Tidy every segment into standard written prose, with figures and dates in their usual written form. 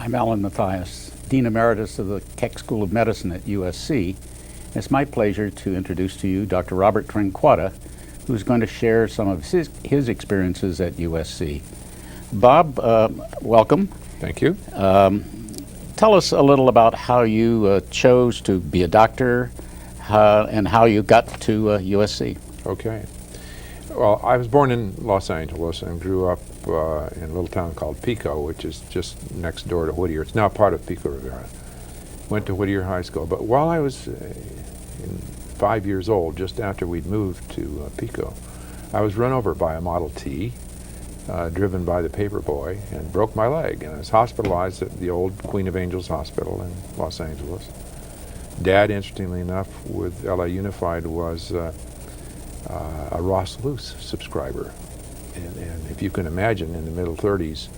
I'm Alan Mathies, Dean Emeritus of the Keck School of Medicine at USC. It's my pleasure to introduce to you Dr. Robert Tranquada, who's going to share some of his experiences at USC. Bob, welcome. Thank you. Tell us a little about how you chose to be a doctor and how you got to USC. Okay. Well, I was born in Los Angeles and grew up in a little town called Pico, which is just next door to Whittier. It's now part of Pico Rivera. Went to Whittier High School, but while I was 5 years old, just after we'd moved to Pico, I was run over by a Model T, driven by the paper boy, and broke my leg, and I was hospitalized at the old Queen of Angels Hospital in Los Angeles. Dad, interestingly enough, with LA Unified, was a Ross Luce subscriber. And if you can imagine, in the middle 30s,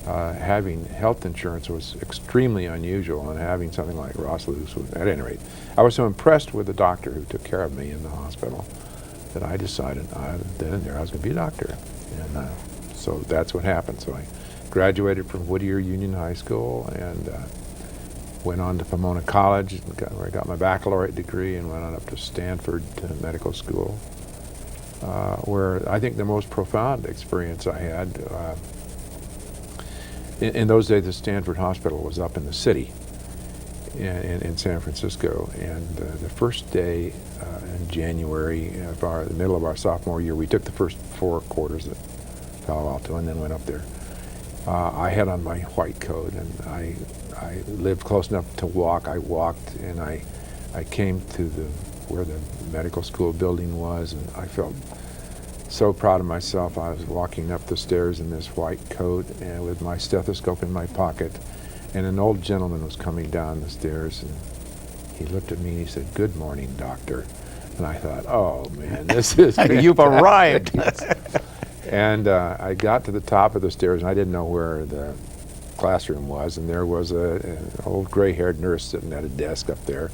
having health insurance was extremely unusual, and having something like Ross Luce was, at any rate. I was so impressed with the doctor who took care of me in the hospital that I decided then and there I was going to be a doctor. And so that's what happened. So I graduated from Whittier Union High School and went on to Pomona College, where I got my baccalaureate degree, and went on up to Stanford Medical School, where I think the most profound experience I had, in those days the Stanford Hospital was up in the city in San Francisco, and the first day in January the middle of our sophomore year, we took the first 4 quarters at Palo Alto and then went up there. I had on my white coat, and I lived close enough to walk. I walked, and I came to where the medical school building was, and I felt so proud of myself. I was walking up the stairs in this white coat and with my stethoscope in my pocket, and an old gentleman was coming down the stairs, and he looked at me and he said, "Good morning, doctor." And I thought, oh man, this is You've arrived. And I got to the top of the stairs, and I didn't know where the classroom was, and there was an old gray-haired nurse sitting at a desk up there.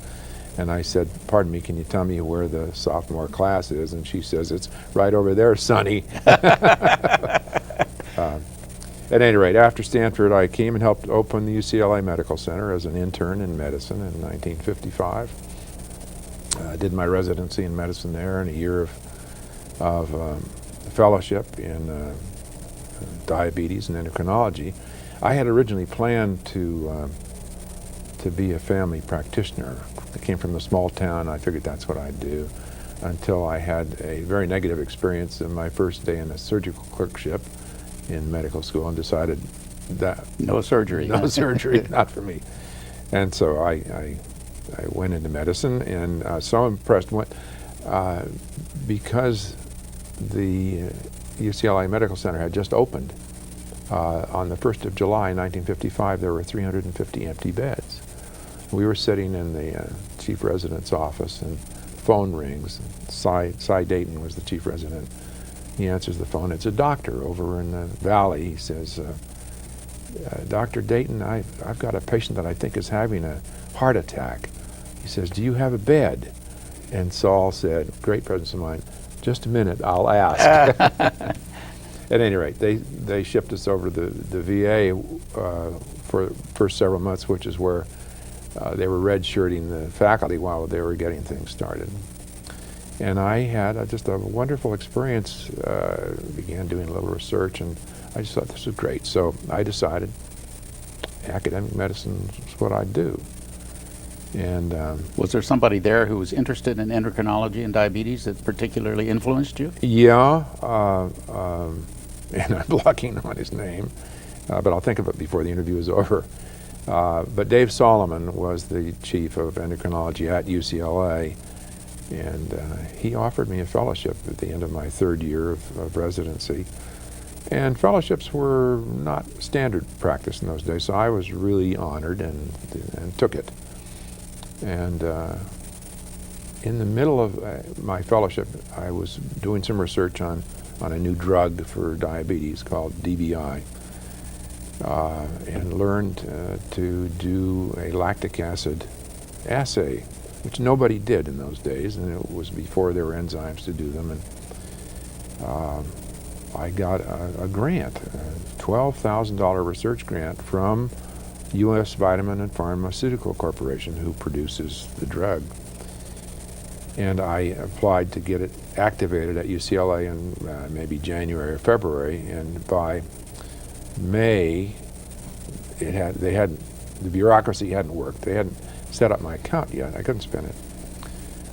And I said, "Pardon me, can you tell me where the sophomore class is?" And she says, "It's right over there, sonny." At any rate, after Stanford, I came and helped open the UCLA Medical Center as an intern in medicine in 1955. I did my residency in medicine there, and a year of fellowship in diabetes and endocrinology. I had originally planned to be a family practitioner. I came from a small town. I figured that's what I'd do, until I had a very negative experience in my first day in a surgical clerkship in medical school, and decided that No surgery. no surgery, not for me. And so I went into medicine, and so impressed because the UCLA Medical Center had just opened. On the 1st of July, 1955, there were 350 empty beds. We were sitting in the chief resident's office, and phone rings. Cy Dayton was the chief resident. He answers the phone. It's a doctor over in the valley. He says, "Dr. Dayton, I've got a patient that I think is having a heart attack." He says, "Do you have a bed?" And Saul said, great presence of mind, "Just a minute, I'll ask." At any rate, they shipped us over to the VA for the first several months, which is where they were redshirting the faculty while they were getting things started. And I had just a wonderful experience, began doing a little research, and I just thought this was great. So I decided academic medicine is what I'd do. And Was there somebody there who was interested in endocrinology and diabetes that particularly influenced you? yeah, and I'm blocking on his name, but I'll think of it before the interview is over. But Dave Solomon was the chief of endocrinology at UCLA, and he offered me a fellowship at the end of my 3rd year of residency. And fellowships were not standard practice in those days, so I was really honored and took it. And in the middle of my fellowship, I was doing some research on a new drug for diabetes called DBI, and learned to do a lactic acid assay, which nobody did in those days, and it was before there were enzymes to do them. And I got a grant, a $12,000 research grant from U.S. Vitamin and Pharmaceutical Corporation, who produces the drug. And I applied to get it activated at UCLA in maybe January or February, and by May, the bureaucracy hadn't worked. They hadn't set up my account yet. I couldn't spend it.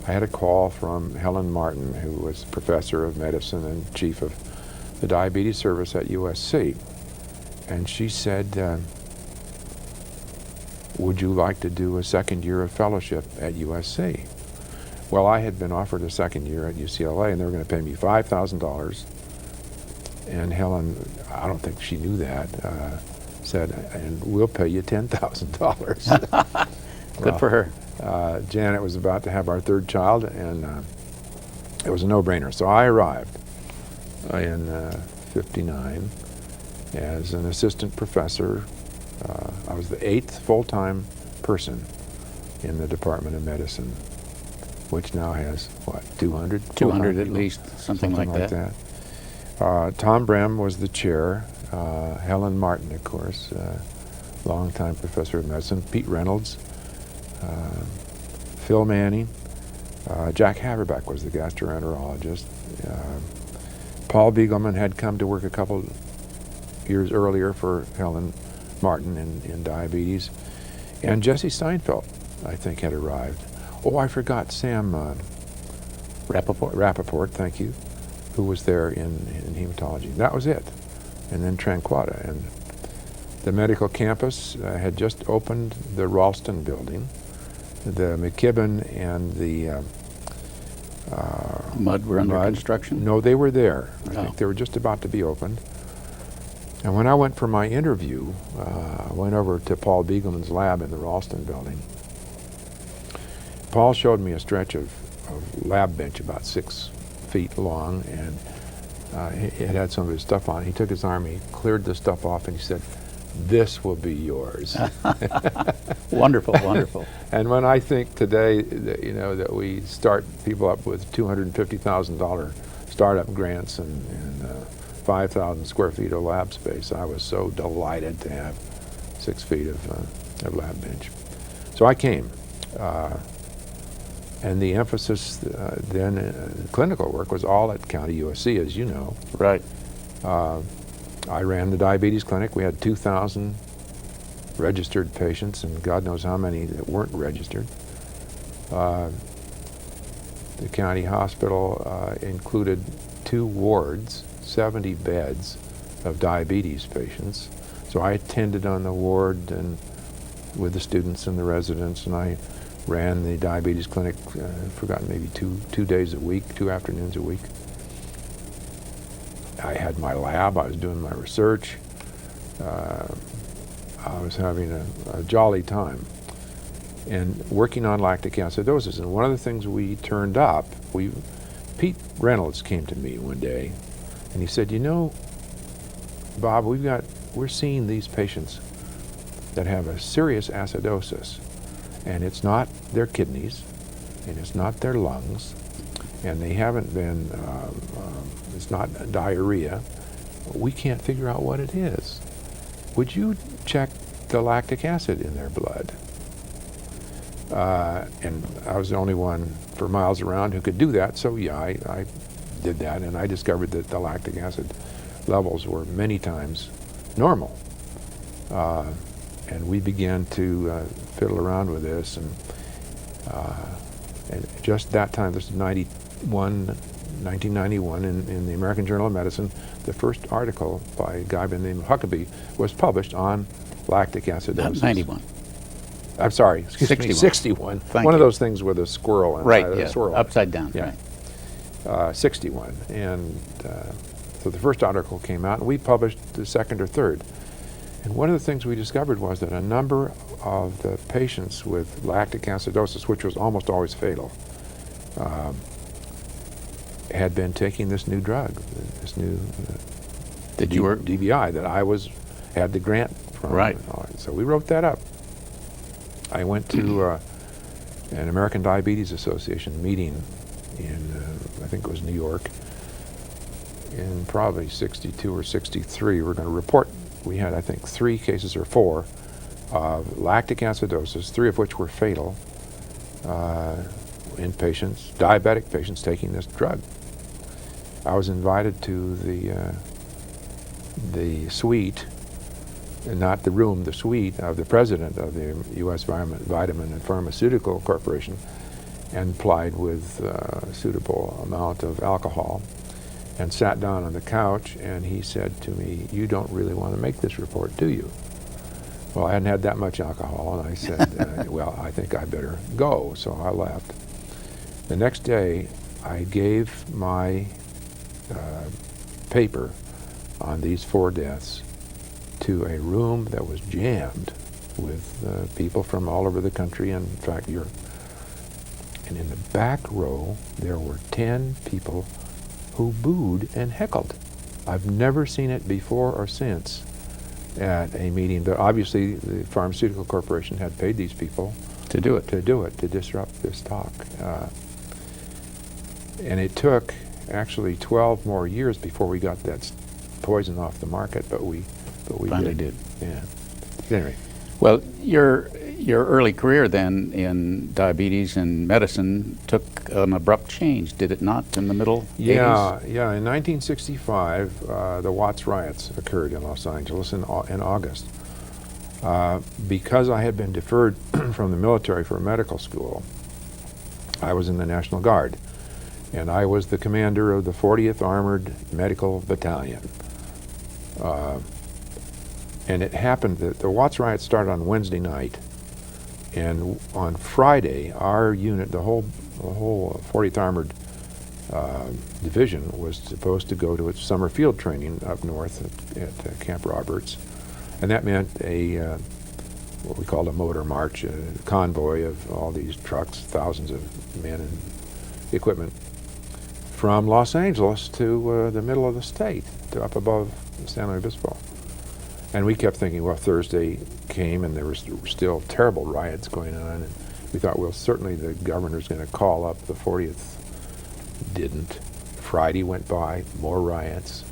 I had a call from Helen Martin, who was professor of medicine and chief of the diabetes service at USC. And she said, would you like to do a second year of fellowship at USC? Well, I had been offered a second year at UCLA, and they were going to pay me $5,000. And Helen, I don't think she knew that, said, and we'll pay you $10,000. Good for her. Janet was about to have our third child, and it was a no-brainer. So I arrived in '59 as an assistant professor. I was the 8th full-time person in the Department of Medicine, which now has, what, 200? 200 at least, something like that. Tom Brem was the chair. Helen Martin, of course, longtime professor of medicine. Pete Reynolds, Phil Manning, Jack Haverbeck was the gastroenterologist. Paul Biegelman had come to work a couple years earlier for Helen Martin in diabetes. And Jesse Steinfeld, I think, had arrived. Oh, I forgot Sam Rappaport, thank you, who was there in hematology. That was it. And then Tranquada. And the medical campus had just opened the Ralston building. The McKibben and the Mudd were under construction? No, they were there. I Oh. think they were just about to be opened. And when I went for my interview, I went over to Paul Biegelman's lab in the Ralston building. Paul showed me a stretch of lab bench about 6 feet long, and it had some of his stuff on it. He took his arm, he cleared the stuff off, and he said, "This will be yours." Wonderful, wonderful. And when I think today that, that we start people up with $250,000 startup grants and 5,000 square feet of lab space, I was so delighted to have 6 feet of lab bench. So I came. And the emphasis then in clinical work was all at County USC, as you know. Right. I ran the diabetes clinic. We had 2,000 registered patients, and God knows how many that weren't registered. The county hospital included 2 wards, 70 beds of diabetes patients. So I attended on the ward and with the students and the residents, and I ran the diabetes clinic, forgotten, maybe two days a week, 2 afternoons a week. I had my lab, I was doing my research. I was having a jolly time and working on lactic acidosis. And one of the things we turned up, Pete Reynolds came to me one day and he said, Bob, we're seeing these patients that have a serious acidosis, and it's not their kidneys, and it's not their lungs, and they haven't been, it's not diarrhea. We can't figure out what it is. Would you check the lactic acid in their blood? And I was the only one for miles around who could do that, so yeah, I did that, and I discovered that the lactic acid levels were many times normal. And we began to fiddle around with this, and just that time, this is 1991, in the American Journal of Medicine, the first article by a guy by the name of Huckabee was published on lactic acidosis. Not 91. I'm sorry, excuse 61. me, 61. Thank One you. of those things with a squirrel inside Right, of yeah, a swirl. upside down, Yeah. right. 61. And so the first article came out, and we published the second or third. And one of the things we discovered was that a number of the patients with lactic acidosis, which was almost always fatal, had been taking this new drug, this new DBI that I had the grant from. Right. So we wrote that up. I went to an American Diabetes Association meeting in, I think it was New York, in probably 62 or 63. We're going to report. We had, I think, 3 cases or 4 of lactic acidosis, 3 of which were fatal in patients, diabetic patients taking this drug. I was invited to the suite, not the room, the suite of the president of the U.S. Vitamin and Pharmaceutical Corporation, and plied with a suitable amount of alcohol, and sat down on the couch, and he said to me, "You don't really want to make this report, do you?" Well, I hadn't had that much alcohol, and I said, well, I think I better go, so I left. The next day, I gave my paper on these 4 deaths to a room that was jammed with people from all over the country, and in fact, Europe. And in the back row, there were 10 people who booed and heckled. I've never seen it before or since at a meeting, but obviously the Pharmaceutical Corporation had paid these people To do it. to disrupt this talk. And it took actually 12 more years before we got that poison off the market, but we Finally did. Yeah. Anyway. Well, your early career then in diabetes and medicine took an abrupt change, did it not, in the middle 80s? Yeah. In 1965, the Watts riots occurred in Los Angeles in August. Because I had been deferred from the military for medical school, I was in the National Guard, and I was the commander of the 40th Armored Medical Battalion. And it happened that the Watts riots started on Wednesday night, and on Friday, our unit, the whole 40th Armored Division, was supposed to go to its summer field training up north at Camp Roberts, and that meant what we called a motor march, a convoy of all these trucks, thousands of men and equipment, from Los Angeles to the middle of the state, to up above San Luis Obispo. And we kept thinking, well, Thursday came and there were still terrible riots going on, and we thought, well, certainly the governor's going to call up the 40th. Didn't. Friday went by, more riots,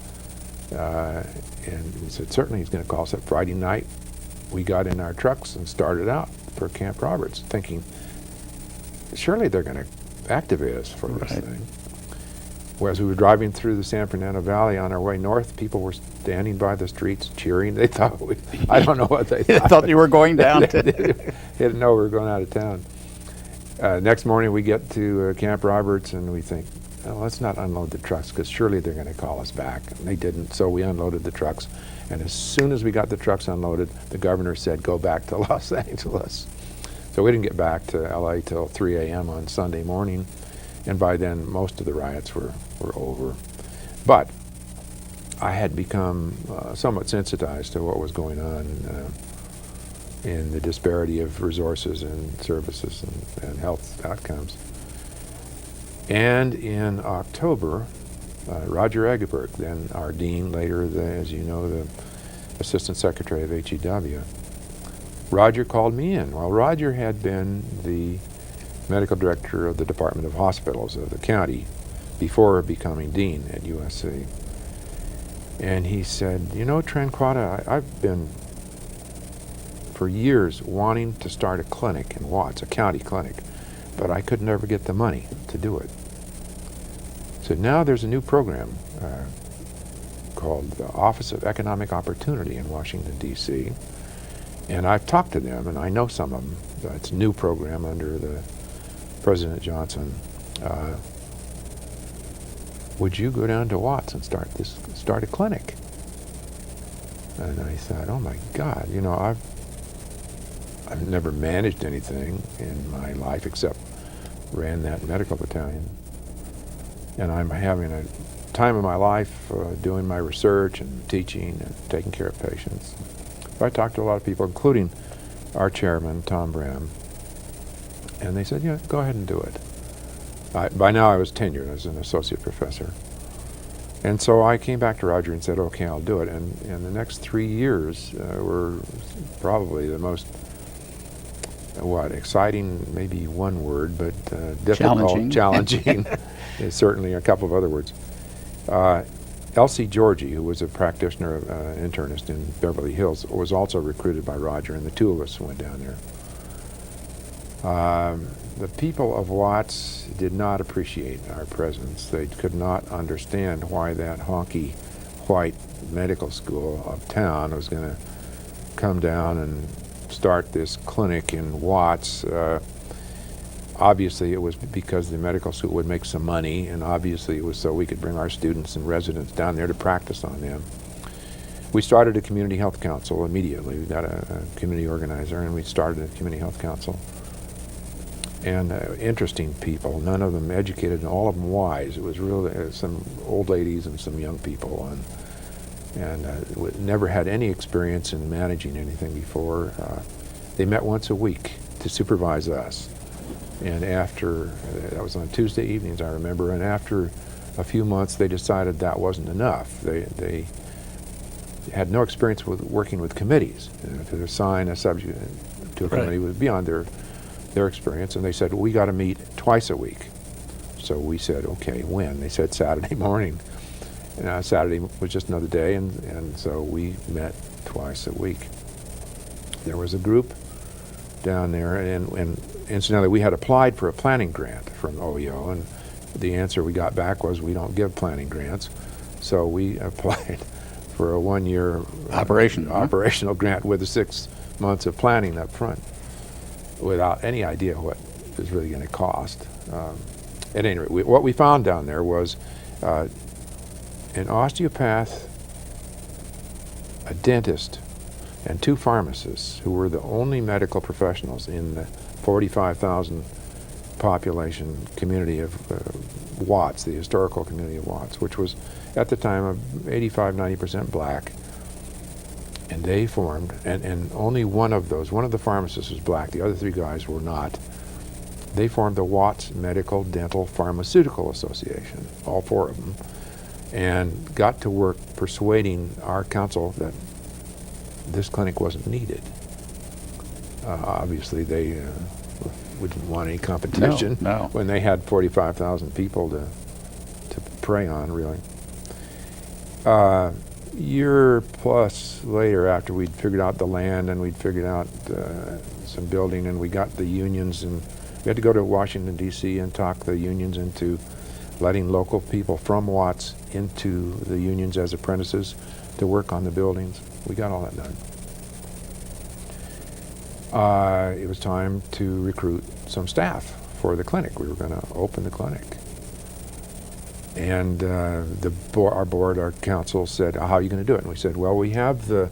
and we said, certainly he's going to call us up. Friday night, we got in our trucks and started out for Camp Roberts, thinking, surely they're going to activate us for this thing. Whereas we were driving through the San Fernando Valley on our way north, people were standing by the streets cheering. They thought, I don't know what they thought. They thought you were going down. They didn't know we were going out of town. Next morning we get to Camp Roberts and we think, oh, let's not unload the trucks because surely they're going to call us back. And they didn't, so we unloaded the trucks. And as soon as we got the trucks unloaded, the governor said, go back to Los Angeles. So we didn't get back to LA till 3 a.m. on Sunday morning. And by then, most of the riots were over. But I had become somewhat sensitized to what was going on in the disparity of resources and services and health outcomes. And in October, Roger Egeberg, then our dean, later, as you know, the assistant secretary of HEW, Roger called me in. Well, Roger had been the medical director of the Department of Hospitals of the county before becoming dean at USC. And he said, you know, Tranquada, I've been for years wanting to start a clinic in Watts, a county clinic, but I could never get the money to do it. So now there's a new program called the Office of Economic Opportunity in Washington, D.C., and I've talked to them, and I know some of them. It's a new program under the President Johnson. Would you go down to Watts and start a clinic? And I thought, oh my God, you know, I've never managed anything in my life except ran that medical battalion, and I'm having a time of my life doing my research and teaching and taking care of patients. So I talked to a lot of people, including our chairman, Tom Bram. And they said, yeah, go ahead and do it. By now I was tenured as an associate professor. And so I came back to Roger and said, okay, I'll do it. And the next 3 years were probably the most, exciting, maybe one word, but difficult, challenging. There's certainly a couple of other words. Elsie Georgie, who was a practitioner, internist in Beverly Hills, was also recruited by Roger, and the two of us went down there. The people of Watts did not appreciate our presence. They could not understand why that honky white medical school uptown was going to come down and start this clinic in Watts. Obviously, it was because the medical school would make some money, and obviously it was so we could bring our students and residents down there to practice on them. We started a community health council immediately. We got a community organizer, and we started a community health council. And interesting people, none of them educated, and all of them wise. It was really some old ladies and some young people, and never had any experience in managing anything before. They met once a week to supervise us. And after, that was on Tuesday evenings, I remember, and after a few months they decided that wasn't enough. They had no experience with working with committees. To assign a subject to a committee was beyond their experience, and they said, we got to meet twice a week. So we said, okay, when? They said Saturday morning. And Saturday was just another day, and so we met twice a week. There was a group down there, and incidentally, we had applied for a planning grant from OEO, and the answer we got back was, we don't give planning grants. So we applied for a one-year operational grant with the 6 months of planning up front, without any idea what it was really going to cost. At any rate, what we found down there was an osteopath, a dentist, and 2 pharmacists who were the only medical professionals in the 45,000 population community of Watts, the historical community of Watts, which was at the time of 85–90% black. And they formed, and only one of the pharmacists was black, the other 3 guys were not. They formed the Watts Medical Dental Pharmaceutical Association, all 4 of them, and got to work persuading our council that this clinic wasn't needed. Obviously, they wouldn't want any competition when they had 45,000 people to prey on, really. Year plus later, after we'd figured out the land and we'd figured out some building, and we got the unions, and we had to go to Washington, D.C. and talk the unions into letting local people from Watts into the unions as apprentices to work on the buildings. We got all that done. It was time to recruit some staff for the clinic. We were going to open the clinic. And our board, our council said, how are you going to do it? And we said, well, we have the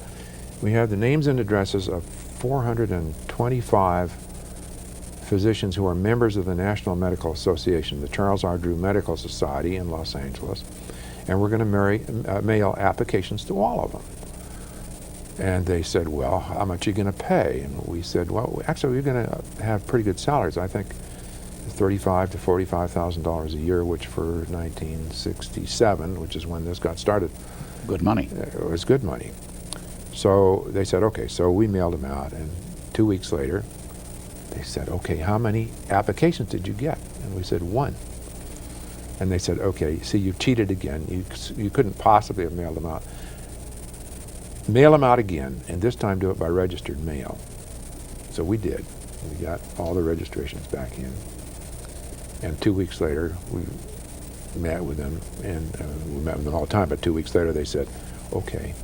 names and addresses of 425 physicians who are members of the National Medical Association, the Charles R. Drew Medical Society in Los Angeles, and we're going to mail applications to all of them. And they said, well, how much are you going to pay? And we said, well, actually, we're going to have pretty good salaries. I think $35,000 to $45,000 a year, which for 1967, which is when this got started, good money. It was good money. So they said, okay. So we mailed them out, and 2 weeks later, they said, okay, how many applications did you get? And we said, 1. And they said, okay, see, you've cheated again. You couldn't possibly have mailed them out. Mail them out again, and this time do it by registered mail. So we did. We got all the registrations back in. And 2 weeks later, we met with them, and we met with them all the time, but 2 weeks later they said, okay,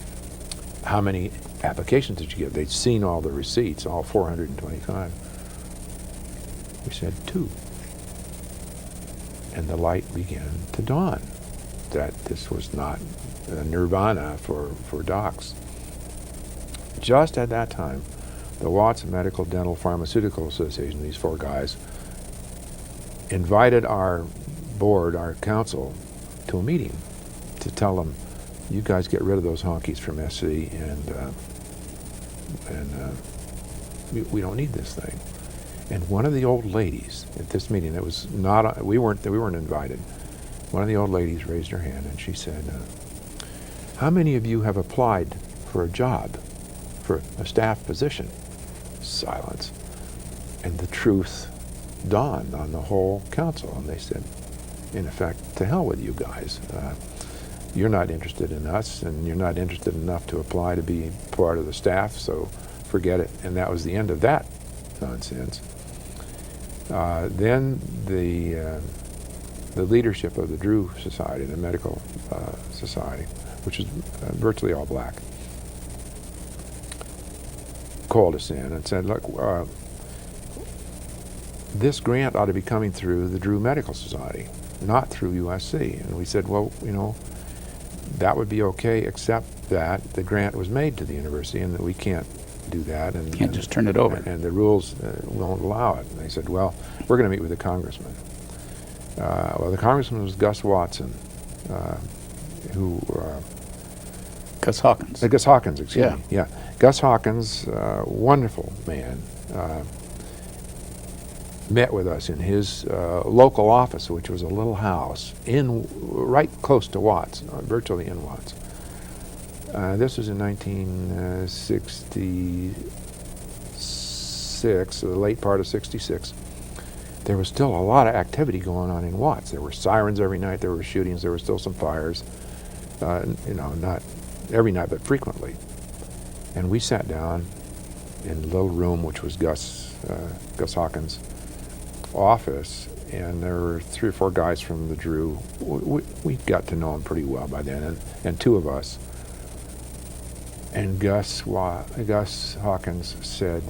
how many applications did you get? They'd seen all the receipts, all 425. We said 2. And the light began to dawn that this was not a nirvana for docs. Just at that time, the Watts Medical Dental Pharmaceutical Association, these 4 guys, invited our board, our council, to a meeting to tell them, you guys get rid of those honkies from SC, and we don't need this thing. And one of the old ladies at this meeting, that was not, we weren't invited. One of the old ladies raised her hand and she said, how many of you have applied for a job, for a staff position? Silence. And the truth dawned on the whole council, and they said, in effect, to hell with you guys. you're not interested in us, and you're not interested enough to apply to be part of the staff, so forget it. And that was the end of that nonsense. Then the leadership of the Drew Society, the medical society, which is virtually all black, called us in and said, look, this grant ought to be coming through the Drew Medical Society, not through USC. And we said, well, you know, that would be okay, except that the grant was made to the university and that we can't do that. And Can't just turn it over. And the rules won't allow it. And they said, well, we're going to meet with the congressman. Well, the congressman was Gus Watson, who... Gus Hawkins. Gus Hawkins, excuse Yeah. me. Yeah. Gus Hawkins, wonderful man, met with us in his local office, which was a little house right close to Watts, virtually in Watts. This was in 1966, the late part of '66. There was still a lot of activity going on in Watts. There were sirens every night. There were shootings. There were still some fires. You know, not every night, but frequently. And we sat down in the little room, which was Gus Hawkins' office, and there were 3 or 4 guys from the Drew. We got to know him pretty well by then, and 2 of us. And Gus Hawkins said,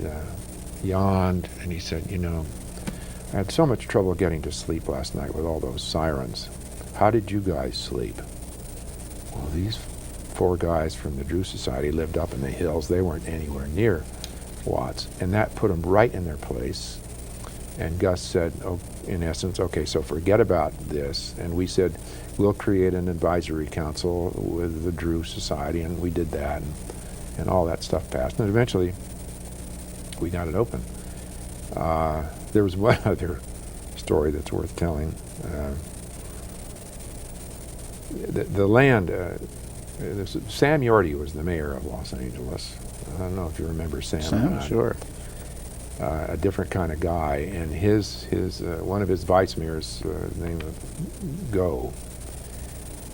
yawned, and he said, you know, I had so much trouble getting to sleep last night with all those sirens. How did you guys sleep? Well, these 4 guys from the Drew Society lived up in the hills. They weren't anywhere near Watts, and that put them right in their place. And Gus said, oh, in essence, okay, so forget about this. And we said, we'll create an advisory council with the Drew Society, and we did that, and all that stuff passed. And eventually, we got it open. There was one other story that's worth telling. The land, Sam Yorty was the mayor of Los Angeles. I don't know if you remember Sam. Sam, sure. A different kind of guy, and his one of his vice mayors, name of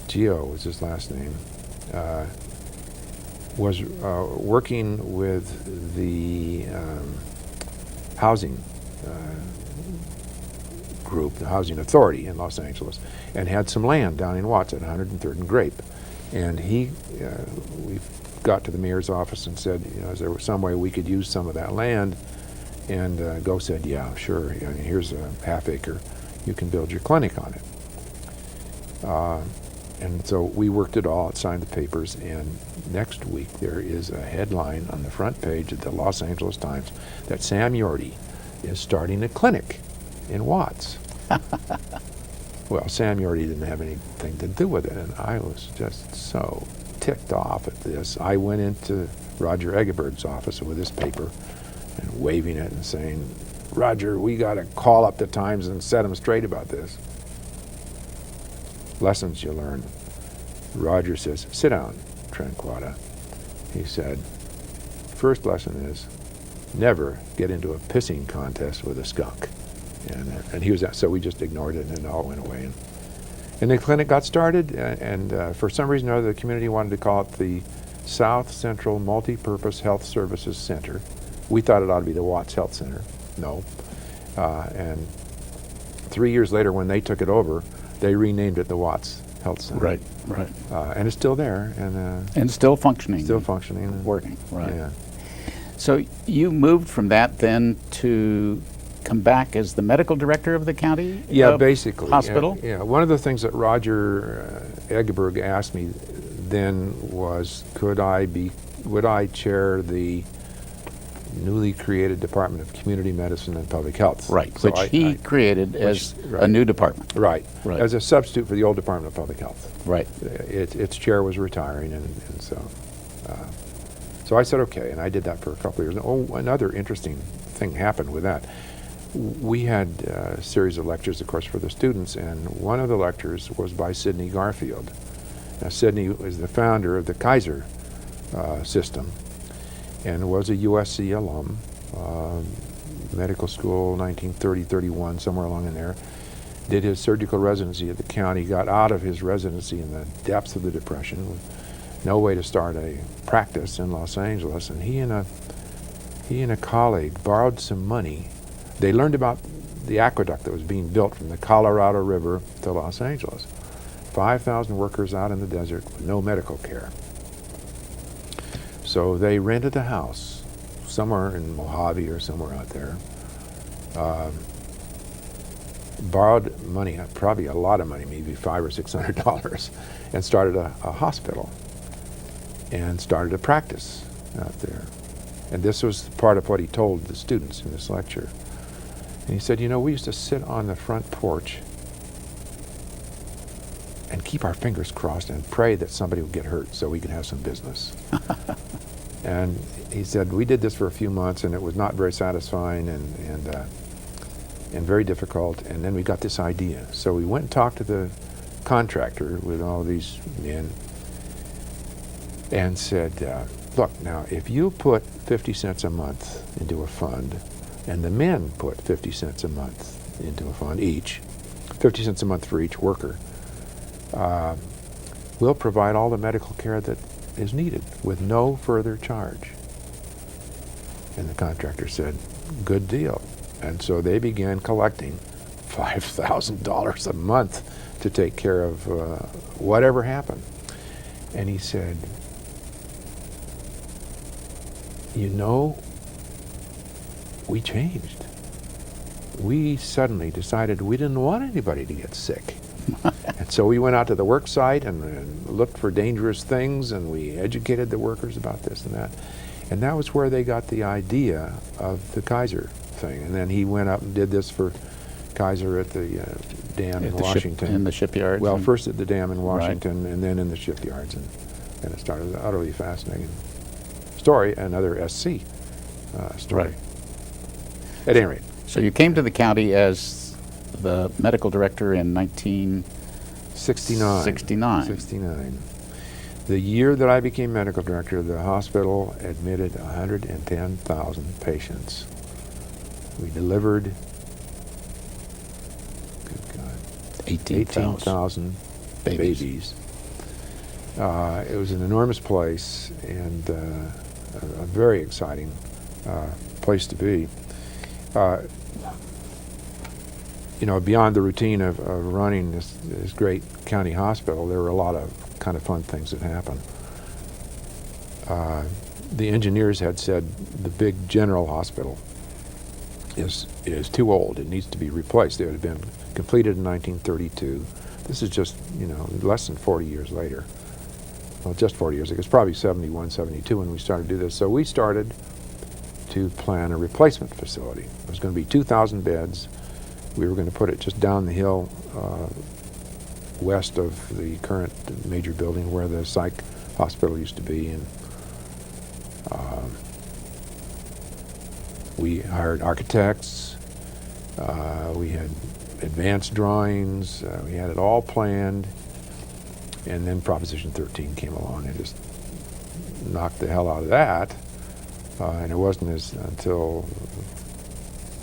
Gio was his last name, was working with the housing group, the Housing Authority in Los Angeles, and had some land down in Watts at 103rd and Grape. And we got to the mayor's office and said, you know, is there some way we could use some of that land? And Go said, yeah, sure. I mean, here's a ½ acre. You can build your clinic on it. And so we worked it all, signed the papers, and next week there is a headline on the front page of the Los Angeles Times that Sam Yorty is starting a clinic in Watts. Well, Sam Yorty didn't have anything to do with it, and I was just so ticked off at this. I went into Roger Eggeberg's office with this paper and waving it and saying, Roger, we got to call up the Times and set them straight about this. Lessons you learn. Roger says, sit down, Tranquada. He said, first lesson is never get into a pissing contest with a skunk. And he was, so we just ignored it and it all went away. And the clinic got started, and for some reason or other, the community wanted to call it the South Central Multi-Purpose Health Services Center. We thought it ought to be the Watts Health Center. No. And 3 years later, when they took it over, they renamed it the Watts Health Center. Right, right. And it's still there. And still functioning. Still functioning. And working, right. Yeah. So you moved from that then to come back as the medical director of the county? Yeah, basically. Hospital? Yeah. One of the things that Roger Eggeberg asked me then was, would I chair the newly created Department of Community Medicine and Public Health. Right, So which he created as a new department. Right, Right. as a substitute for the old Department of Public Health. Right. Its chair was retiring, and so I said okay, and I did that for a couple of years. Oh, another interesting thing happened with that. We had a series of lectures, of course, for the students, and one of the lectures was by Sidney Garfield. Now, Sidney was the founder of the Kaiser system, and was a USC alum, medical school, 1930-31, somewhere along in there. did his surgical residency at the county, got out of his residency in the depths of the Depression with no way to start a practice in Los Angeles, and he and a colleague borrowed some money. They learned about the aqueduct that was being built from the Colorado River to Los Angeles. 5,000 workers out in the desert with no medical care. So they rented a house somewhere in Mojave or somewhere out there, borrowed money, probably a lot of money, maybe $500 or $600, and started a hospital and started a practice out there. And this was part of what he told the students in this lecture. And he said, you know, we used to sit on the front porch and keep our fingers crossed and pray that somebody would get hurt so we could have some business. And he said, we did this for a few months, and it was not very satisfying and very difficult, and then we got this idea. So we went and talked to the contractor with all these men and said, look, now, if you put 50 cents a month into a fund, and the men put 50 cents a month into a fund each, 50 cents a month for each worker, we'll provide all the medical care that is needed with no further charge. And the contractor said, good deal. And so they began collecting $5,000 a month to take care of whatever happened. And he said, you know, we changed. We suddenly decided we didn't want anybody to get sick. And so we went out to the work site and looked for dangerous things, and we educated the workers about this and that. And that was where they got the idea of the Kaiser thing. And then he went up and did this for Kaiser at the dam in Washington. In the shipyards? Well, first at the dam in Washington, right, and then in the shipyards. And it started an utterly fascinating story, another SC story. Right. At any rate. So you came to the county as the medical director in 1969. 69. The year that I became medical director, the hospital admitted 110,000 patients. We delivered, good God, 18,000 babies. It was an enormous place and a very exciting place to be. You know, beyond the routine of running this great county hospital, there were a lot of kind of fun things that happened. The engineers had said the big general hospital is too old. It needs to be replaced. It had been completed in 1932. This is just, you know, less than 40 years later. Well, just 40 years. It was probably 71, 72 when we started to do this. So we started to plan a replacement facility. It was going to be 2,000 beds. We were going to put it just down the hill west of the current major building where the psych hospital used to be. And we hired architects. We had advanced drawings. We had it all planned. And then Proposition 13 came along and just knocked the hell out of that. And it wasn't until,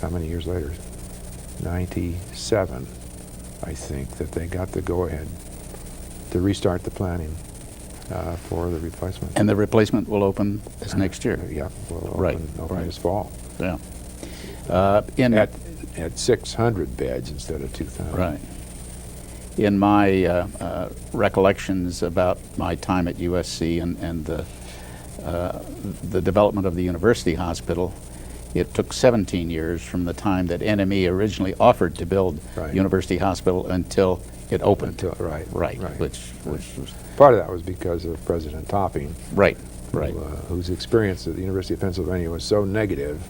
how many years later? 97, I think, that they got the go-ahead to restart the planning for the replacement. And the replacement will open this next year? Yeah, will open right. this fall. Yeah. At 600 beds instead of 2,000. Right. In my recollections about my time at USC and the development of the university hospital, it took 17 years from the time that NME originally offered to build University Hospital until it opened. Right. Which was part of that was because of President Topping. Right. Whose experience at the University of Pennsylvania was so negative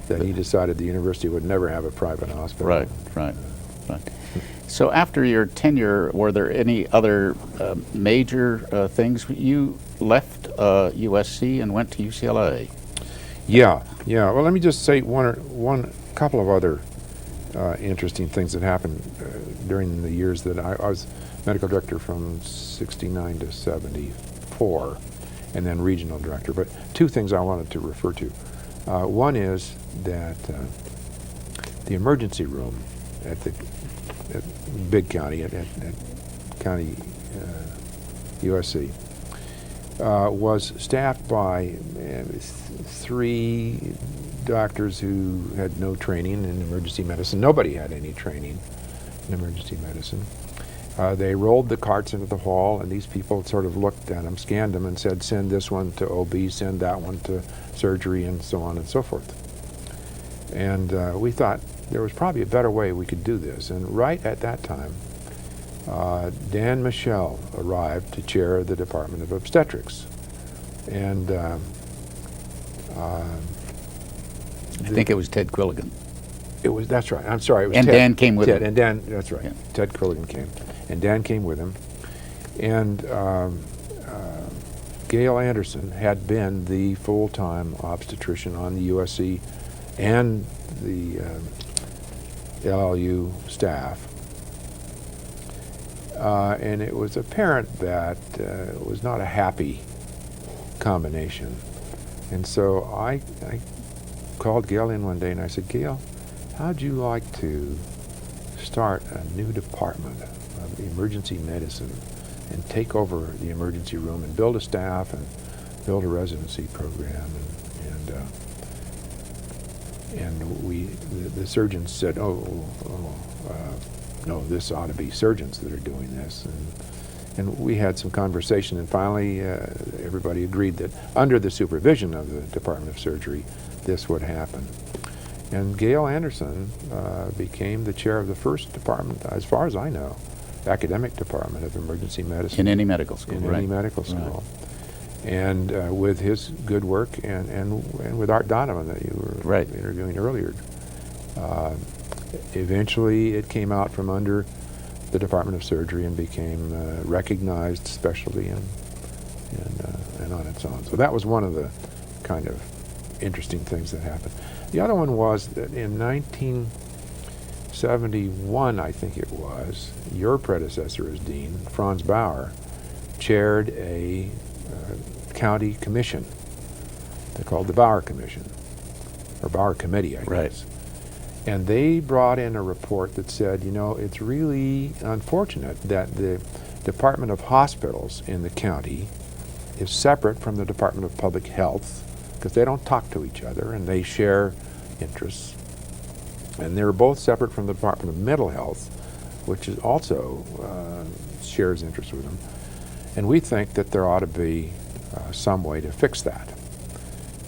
that he decided the university would never have a private hospital. Right. So after your tenure, were there any other major things? You left USC and went to UCLA. Yeah. Well, let me just say one couple of other interesting things that happened during the years that I was medical director from 69 to 74, and then regional director. But two things I wanted to refer to. One is that the emergency room at the big county, at County USC, was staffed by 3 doctors who had no training in emergency medicine. Nobody had any training in emergency medicine. They rolled the carts into the hall, and these people sort of looked at them, scanned them, and said, send this one to OB, send that one to surgery, and so on and so forth. And we thought there was probably a better way we could do this. And right at that time, Dan Michel arrived to chair the Department of Obstetrics. And I think it was Ted Quilligan. That's right. I'm sorry. It was and Ted. Dan came with Ted, him. And Dan, that's right. Yeah. Ted Quilligan came. And Dan came with him. And Gail Anderson had been the full-time obstetrician on the USC and the LLU staff. And it was apparent that it was not a happy combination. And so I called Gail in one day and I said, Gail, how'd you like to start a new department of emergency medicine and take over the emergency room and build a staff and build a residency program? And the surgeons said, no, this ought to be surgeons that are doing this. And we had some conversation, and finally everybody agreed that under the supervision of the Department of Surgery, this would happen. And Gail Anderson became the chair of the first department, as far as I know, academic department of emergency medicine. In any medical school, In right. any medical school. Right. And with his good work and with Art Donovan that you were right. interviewing earlier, eventually it came out from under the Department of Surgery and became a recognized specialty and on its own. So that was one of the kind of interesting things that happened. The other one was that in 1971, I think it was, your predecessor as dean, Franz Bauer, chaired a county commission. They're called the Bauer Commission, or Bauer Committee, I guess. Right. And they brought in a report that said, you know, it's really unfortunate that the Department of Hospitals in the county is separate from the Department of Public Health, because they don't talk to each other and they share interests. And they're both separate from the Department of Mental Health, which is also shares interests with them. And we think that there ought to be some way to fix that.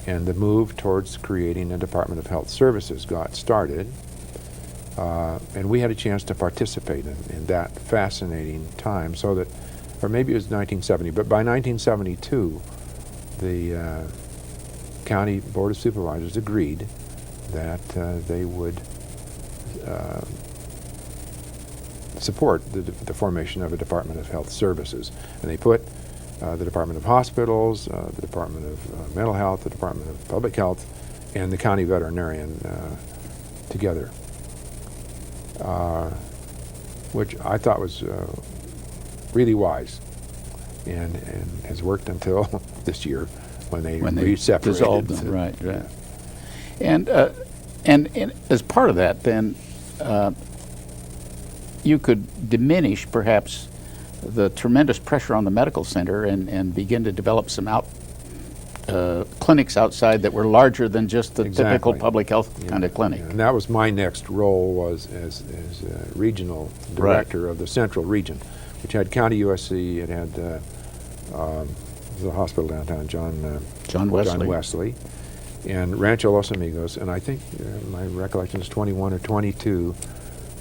And the move towards creating a Department of Health Services got started, and we had a chance to participate in that fascinating time. So that, or maybe it was 1970, but by 1972, the County Board of Supervisors agreed that they would support the formation of a Department of Health Services. And they put the Department of Hospitals, the Department of Mental Health, the Department of Public Health, and the county veterinarian together, which I thought was really wise, and has worked until this year when they re-separated. Dissolved them. Right. And as part of that, then you could diminish perhaps the tremendous pressure on the medical center and begin to develop some clinics outside that were larger than just the typical public health kind of clinic. And that was my next role, was as regional director of the Central Region, which had County USC, it had the hospital downtown, John Wesley, and Rancho Los Amigos, and I think my recollection is 21 or 22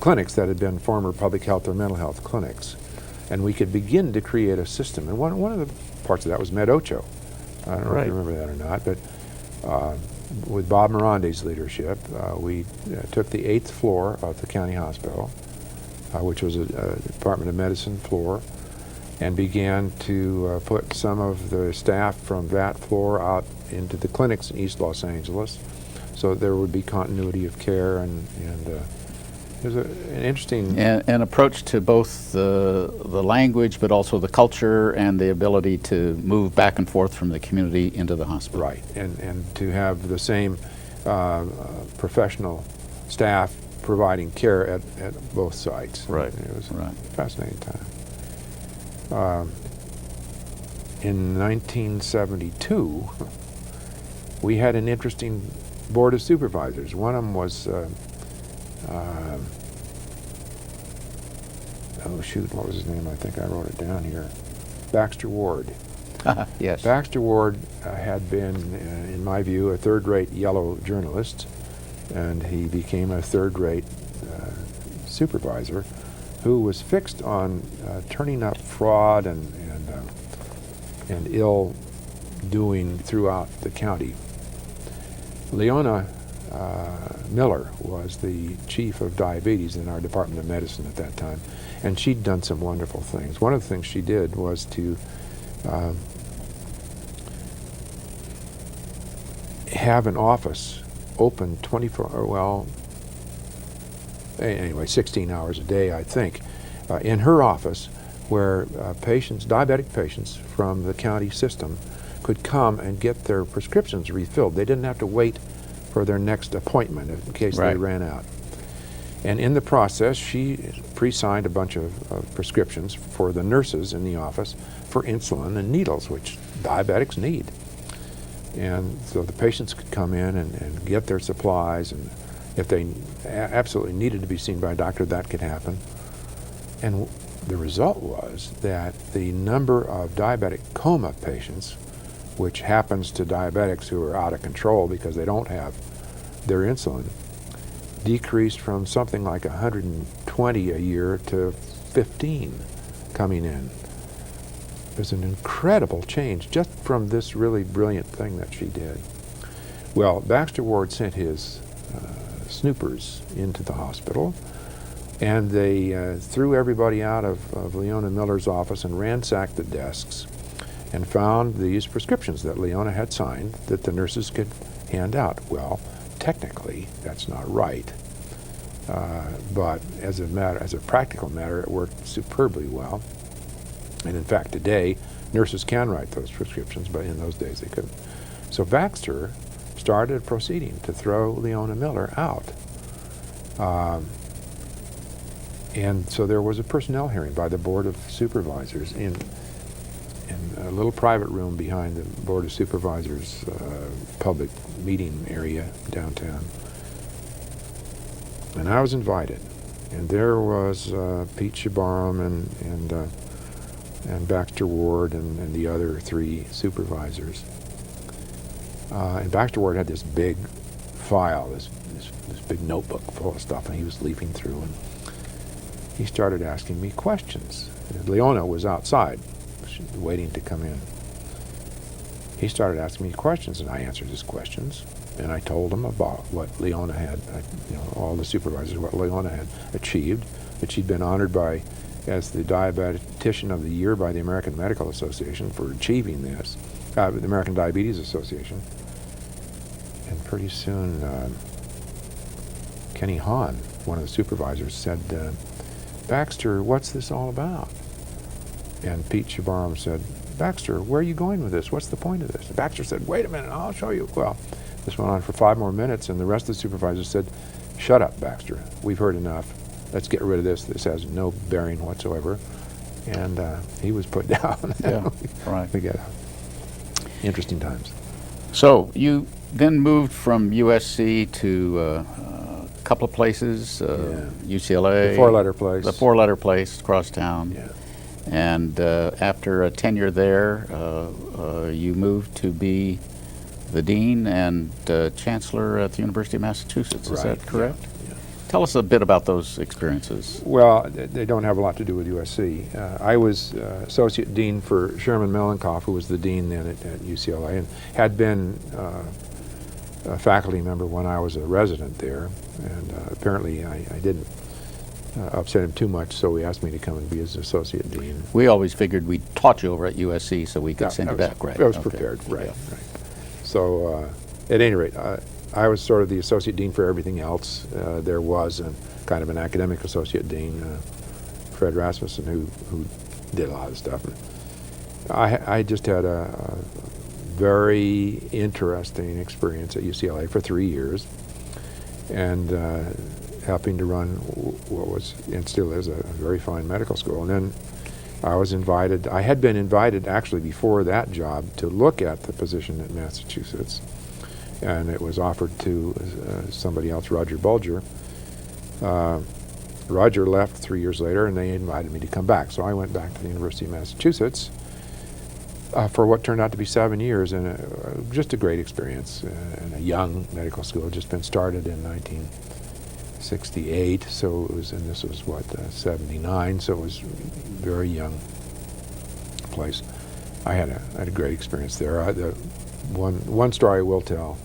clinics that had been former public health or mental health clinics. And we could begin to create a system. And one of the parts of that was Med Ocho. I don't know if you remember that or not, but with Bob Mirande's leadership, we took the 8th floor of the county hospital, which was a Department of Medicine floor, and began to put some of the staff from that floor out into the clinics in East Los Angeles, so that there would be continuity of care, and there's an interesting an approach to both the language, but also the culture and the ability to move back and forth from the community into the hospital. Right, and to have the same professional staff providing care at both sites. Right. It was Right. a fascinating time. In 1972, we had an interesting board of supervisors. One of them was, oh shoot, what was his name? I think I wrote it down here. Baxter Ward. Yes. Baxter Ward had been, in my view, a third-rate yellow journalist, and he became a third-rate supervisor who was fixed on turning up fraud and ill doing throughout the county. Leona Miller was the chief of diabetes in our Department of Medicine at that time, and she'd done some wonderful things. One of the things she did was to have an office open 16 hours a day, I think, in her office, where diabetic patients from the county system could come and get their prescriptions refilled. They didn't have to wait for their next appointment in case they ran out. And in the process, she pre-signed a bunch of prescriptions for the nurses in the office for insulin and needles, which diabetics need. And so the patients could come in and get their supplies, and if they absolutely needed to be seen by a doctor, that could happen. And the result was that the number of diabetic coma patients, which happens to diabetics who are out of control because they don't have their insulin, decreased from something like 120 a year to 15 coming in. It was an incredible change just from this really brilliant thing that she did. Well, Baxter Ward sent his snoopers into the hospital, and they threw everybody out of Leona Miller's office and ransacked the desks and found these prescriptions that Leona had signed that the nurses could hand out. Well, technically, that's not right. But as a practical matter, it worked superbly well. And in fact, today, nurses can write those prescriptions, but in those days they couldn't. So Baxter started a proceeding to throw Leona Miller out. And so there was a personnel hearing by the Board of Supervisors in a little private room behind the Board of Supervisors public meeting area downtown. And I was invited. And there was Pete Shabaram and Baxter Ward and the other three supervisors. And Baxter Ward had this big file, this big notebook full of stuff, and he was leafing through, and he started asking me questions. And Leona was outside, waiting to come in. He started asking me questions, and I answered his questions, and I told him about what Leona had, all the supervisors, what Leona had achieved, that she'd been honored as the diabetician of the year by the American Medical Association for achieving this, the American Diabetes Association. And pretty soon, Kenny Hahn, one of the supervisors, said, "Baxter, what's this all about?" And Pete Shabaram said, "Baxter, where are you going with this? What's the point of this?" And Baxter said, "Wait a minute, I'll show you." Well, this went on for 5 more minutes, and the rest of the supervisors said, "Shut up, Baxter. We've heard enough. Let's get rid of this. This has no bearing whatsoever." And he was put down. Yeah, right. We get interesting times. So you then moved from USC to a couple of places, UCLA. The four-letter place. The four-letter place across town. Yeah. And after a tenure there, you moved to be the dean and chancellor at the University of Massachusetts. Is that correct? Yeah. Tell us a bit about those experiences. Well, they don't have a lot to do with USC. I was associate dean for Sherman Melenkoff, who was the dean then at UCLA, and had been a faculty member when I was a resident there. And apparently I didn't upset him too much, so he asked me to come and be his associate dean. We always figured we taught you over at USC so we could send you back, right? I was prepared, right. So at any rate, I was sort of the associate dean for everything else. There was kind of an academic associate dean, Fred Rasmussen, who did a lot of stuff. I just had a very interesting experience at UCLA for 3 years. And helping to run what was and still is a very fine medical school. And then I was invited. I had been invited actually before that job to look at the position at Massachusetts, and it was offered to somebody else, Roger Bulger. Roger left 3 years later, and they invited me to come back. So I went back to the University of Massachusetts for what turned out to be 7 years, and just a great experience. And a young medical school, just been started in 1968. So it was, and this was what 79. So it was a very young place. I had a great experience there. The one story I will tell.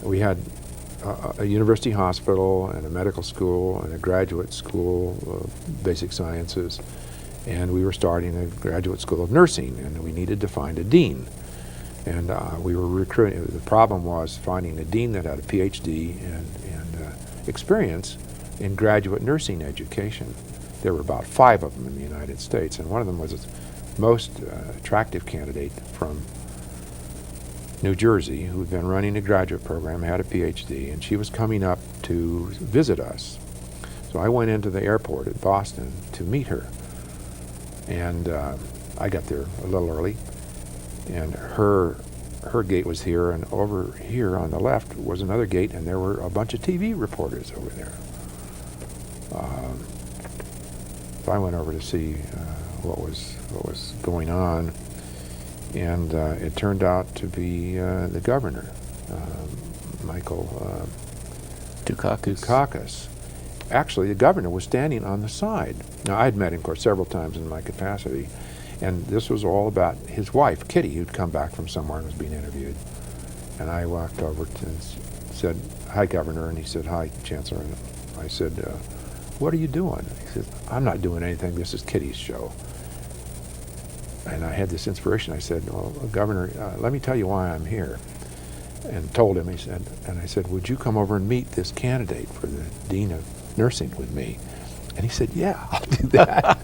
We had a university hospital and a medical school and a graduate school of basic sciences, and we were starting a graduate school of nursing, and we needed to find a dean. And we were recruiting. The problem was finding a dean that had a PhD and experience in graduate nursing education. There were about 5 of them in the United States, and one of them was the most attractive candidate from New Jersey, who had been running a graduate program, had a PhD, and she was coming up to visit us. So I went into the airport at Boston to meet her, and I got there a little early, and her gate was here, and over here on the left was another gate, and there were a bunch of TV reporters over there. So I went over to see what was going on. And it turned out to be the governor, Michael Dukakis. Actually, the governor was standing on the side. Now, I'd met him, of course, several times in my capacity, and this was all about his wife, Kitty, who'd come back from somewhere and was being interviewed. And I walked over and said, "Hi, Governor," and he said, "Hi, Chancellor." And I said, "What are you doing?" He said, "I'm not doing anything. This is Kitty's show." And I had this inspiration. I said, "Well, Governor, let me tell you why I'm here." And told him, I said, "Would you come over and meet this candidate for the Dean of Nursing with me?" And he said, "Yeah, I'll do that."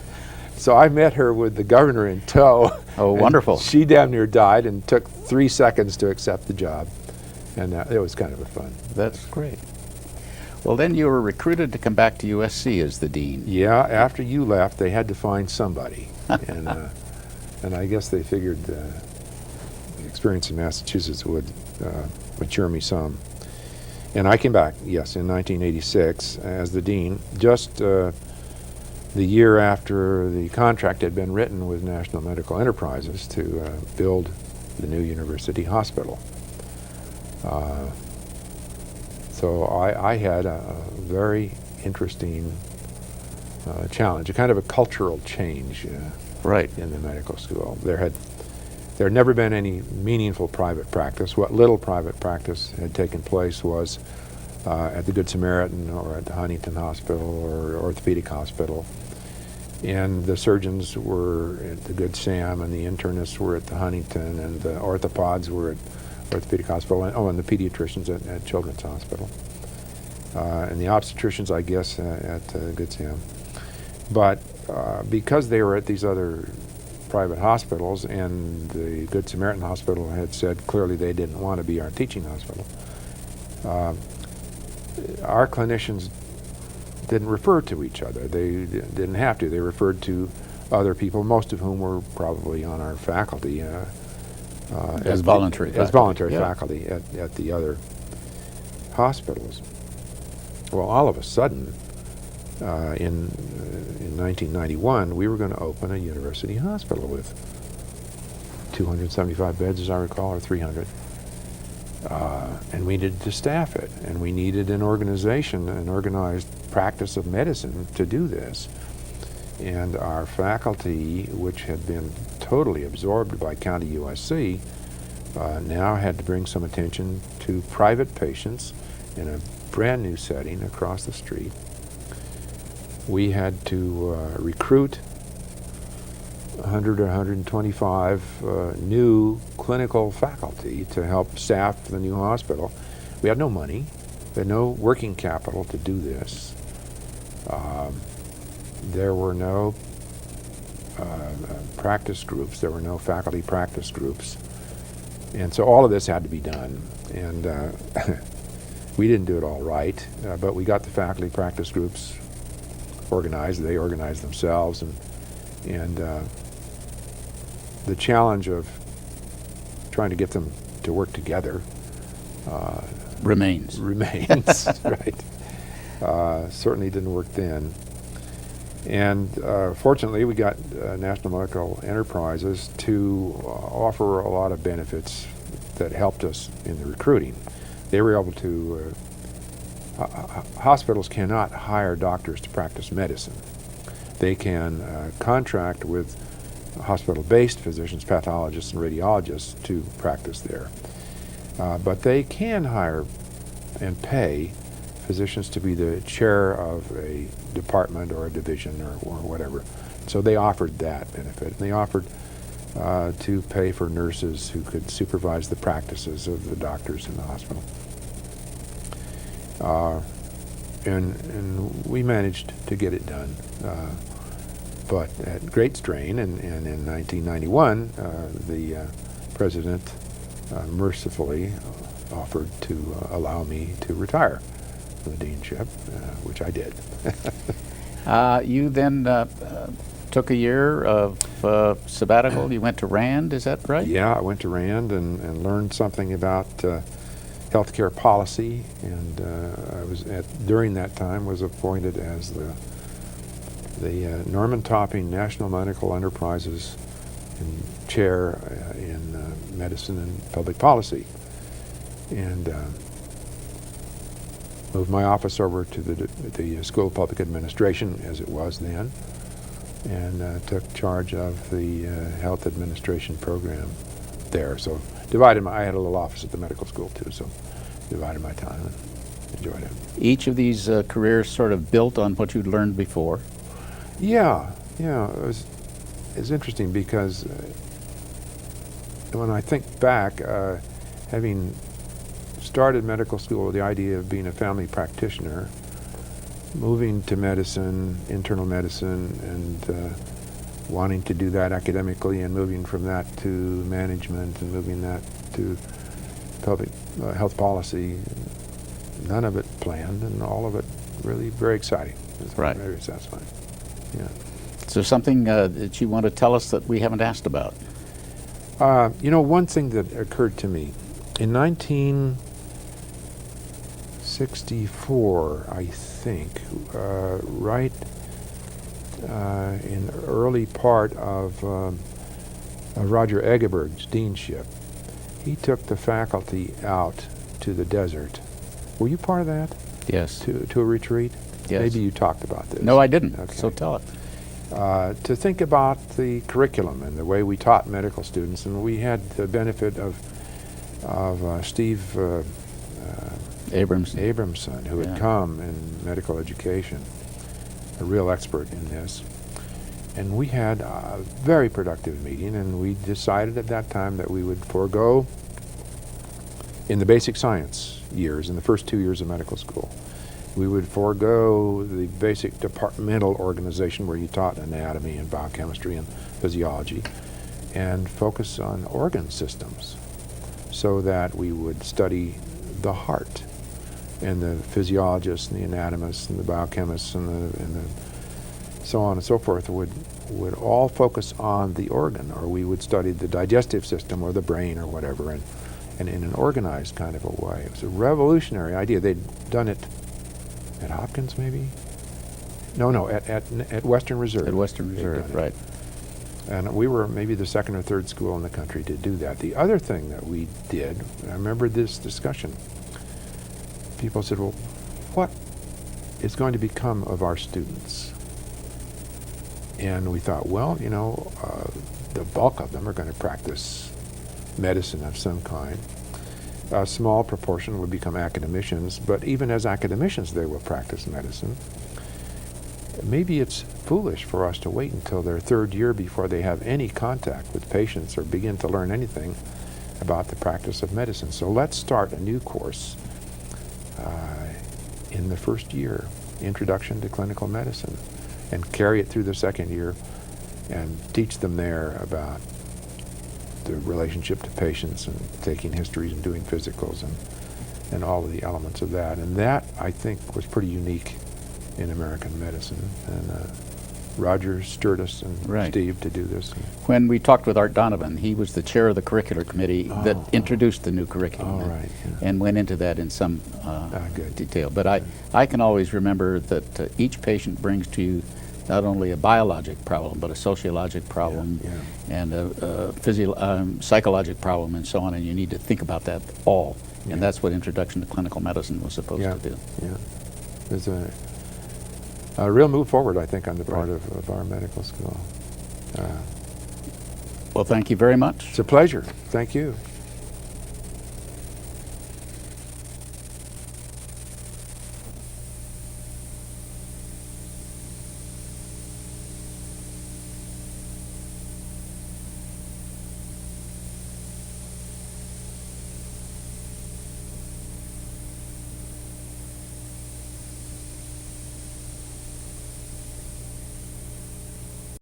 So I met her with the governor in tow. Oh, wonderful. She damn near died and took 3 seconds to accept the job. And it was kind of a fun. That's great. Well, then you were recruited to come back to USC as the dean. Yeah, after you left, they had to find somebody. And I guess they figured the experience in Massachusetts would mature me some. And I came back, yes, in 1986 as the dean, just the year after the contract had been written with National Medical Enterprises to build the new university hospital. So I had a very interesting challenge, a kind of a cultural change. Right. In the medical school. There had never been any meaningful private practice. What little private practice had taken place was at the Good Samaritan or at the Huntington Hospital or Orthopedic Hospital. And the surgeons were at the Good Sam, and the internists were at the Huntington, and the orthopods were at Orthopedic Hospital, and the pediatricians at Children's Hospital. And the obstetricians, I guess, at Good Sam. But because they were at these other private hospitals, and the Good Samaritan Hospital had said clearly they didn't want to be our teaching hospital, our clinicians didn't refer to each other. They didn't have to. They referred to other people, most of whom were probably on our faculty. As voluntary faculty. As voluntary Yeah. faculty at the other hospitals. Well, all of a sudden, in 1991, we were going to open a university hospital with 275 beds, as I recall, or 300. And we needed to staff it, and we needed an organization, an organized practice of medicine to do this. And our faculty, which had been totally absorbed by County USC, now had to bring some attention to private patients in a brand new setting across the street. We had to recruit 100 or 125 new clinical faculty to help staff the new hospital. We had no money. We had no working capital to do this. There were no practice groups. There were no faculty practice groups. And so all of this had to be done. And We didn't do it all right, but we got the faculty practice groups organized. They organized themselves, and the challenge of trying to get them to work together Remains. right. Certainly didn't work then. And fortunately, we got National Medical Enterprises to offer a lot of benefits that helped us in the recruiting. They were able to, hospitals cannot hire doctors to practice medicine. They can contract with hospital-based physicians, pathologists, and radiologists to practice there. But they can hire and pay physicians to be the chair of a department or a division or whatever. So they offered that benefit. And they offered to pay for nurses who could supervise the practices of the doctors in the hospital. And we managed to get it done, but at great strain. And in 1991, the president mercifully offered to allow me to retire from the deanship, which I did. You then took a year of sabbatical. You went to Rand, is that right? Yeah, I went to Rand and learned something about healthcare policy, and I was during that time was appointed as the Norman Topping National Medical Enterprises chair in medicine and public policy, and moved my office over to the School of Public Administration, as it was then, and took charge of the health administration program there. So I had a little office at the medical school too, so divided my time and enjoyed it. Each of these careers sort of built on what you'd learned before. Yeah, it's interesting because when I think back, having started medical school with the idea of being a family practitioner, moving to medicine, internal medicine, and wanting to do that academically, and moving from that to management, and moving that to public health policy, none of it planned, and all of it really very exciting. It's right. Very satisfying. Yeah. Is there something that you want to tell us that we haven't asked about? One thing that occurred to me, in 1964, I think, right in the early part of Roger Eggeberg's deanship, he took the faculty out to the desert. Were you part of that? Yes. To a retreat? Yes. Maybe you talked about this. No, I didn't. Okay. So tell it. To think about the curriculum and the way we taught medical students, and we had the benefit of Steve Abramson, who had come in medical education, a real expert in this. And we had a very productive meeting, and we decided at that time that we would forego, in the basic science years, in the first 2 years of medical school, we would forego the basic departmental organization where you taught anatomy and biochemistry and physiology, and focus on organ systems, so that we would study the heart, and the physiologists and the anatomists and the biochemists and the so on and so forth would all focus on the organ, or we would study the digestive system or the brain or whatever, and in an organized kind of a way. It was a revolutionary idea. They'd done it at Hopkins, maybe? No, at Western Reserve. At Western Reserve, right. And we were maybe the second or third school in the country to do that. The other thing that we did, I remember this discussion, people said, well, what is going to become of our students? And we thought, well, the bulk of them are going to practice medicine of some kind. A small proportion would become academicians, but even as academicians, they will practice medicine. Maybe it's foolish for us to wait until their third year before they have any contact with patients or begin to learn anything about the practice of medicine. So let's start a new course in the first year, Introduction to Clinical Medicine, and carry it through the second year and teach them there about the relationship to patients and taking histories and doing physicals and all of the elements of that. And that, I think, was pretty unique in American medicine. And Roger stirred us and Right. Steve to do this. When we talked with Art Donovan, he was the chair of the curricular committee that Oh, introduced the new curriculum Oh, right. Yeah. and went into that in some Good. detail. But I can always remember that each patient brings to you not only a biologic problem, but a sociologic problem Yeah, and a psychologic problem and so on, and you need to think about that all. Yeah. And that's what Introduction to Clinical Medicine was supposed Yeah. to do. Yeah. There's a real move forward, I think, on the part of our medical school. Well, thank you very much. It's a pleasure. Thank you.